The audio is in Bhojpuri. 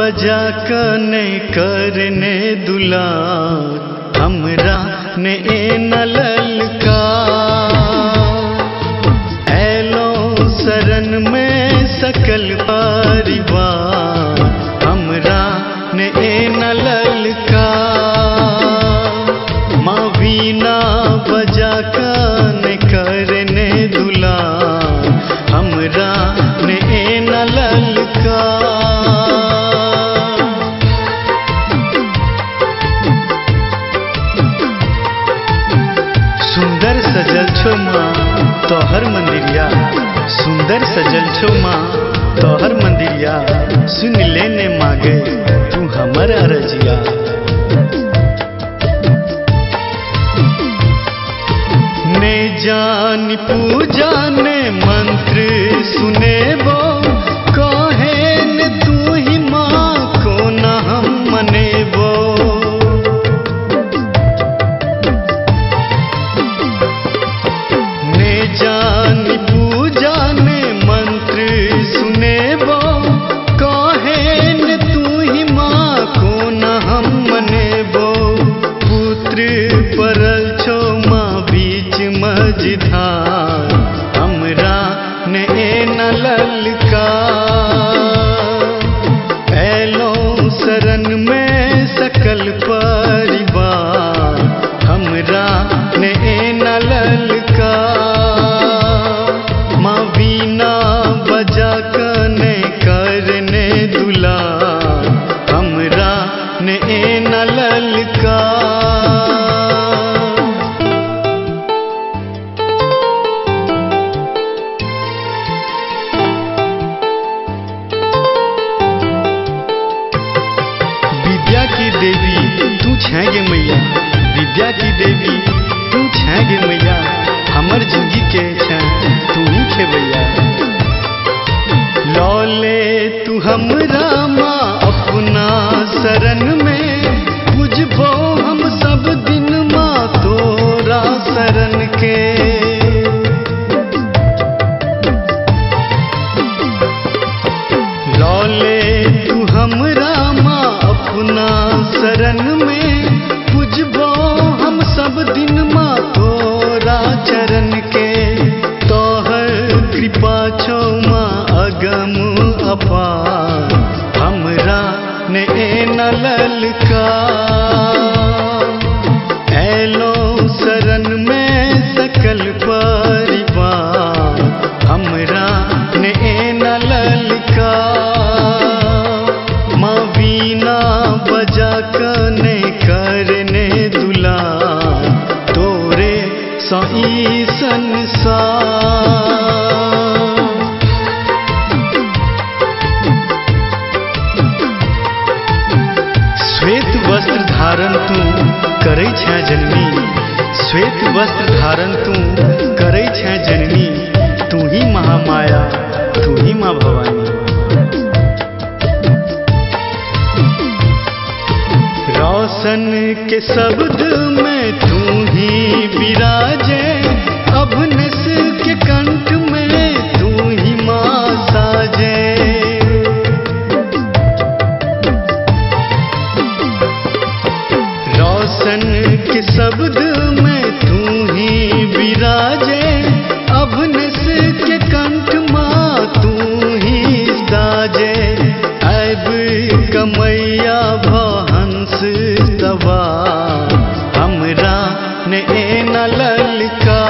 बजा कने करने दुलार हमरा ने न ललका ऐलो शरण में सकल परिवार हमरा ने न ललका माँ वीणा बजा कने करने दुलार हमरा ने न ललका। सुंदर सजल छो माँ तोहर मंदिरिया, सुंदर सजल छो माँ तोहर मंदिरिया, सुन लेने मांगे तू हमर अरजिया। ने जान पूजा ने मंत्र सुने वो कहे ने तू ही माँ को न हम मने वो। जान पूजा ने मंत्र सुने वो कहे न तू ही माँ को न हम मने वो। पुत्र परल छो माँ बीच मझधार हमरा ने न ललका ऐलो शरण में सकल परिवार हमरा ने न ललका। माँ वीणा बजा कने करने दुलार हमरा ने न ललका। विद्या की देवी तू छेगे मैया, विद्या की देवी तू छेगे मैया, हमर जिंदगी के छे तू ही खेवैया। लौले तू हमरा माँ अपना शरण में, बुझबो हम सब दिन माँ तोरा शरण के। लौले तू हमरा माँ अपना शरण में, बुझबो हम सब दिन माँ तोरा चरण के। कृपा छो माँ अगम अपार हमरा ने न ललका ऐलो शरण में सकल परिवार हमरा ने न ललका। माँ वीणा बजा कने करने दुलार तोरे सही संसार। श्वेत वस्त्र धारण तू करे छे जननी, श्वेत वस्त्र धारण तू करे छे जननी, तू ही महामाया तू ही माँ भवानी। रोशन के शब्द में तू ही विराजे, अभनस के कंठ में तू ही माँ साजे। रोशन के शब्द में तू ही विराजे, अभनस के कंठ माँ तू ही साजे। ऐब कमैया भहंस सवार हमरा ने न ललका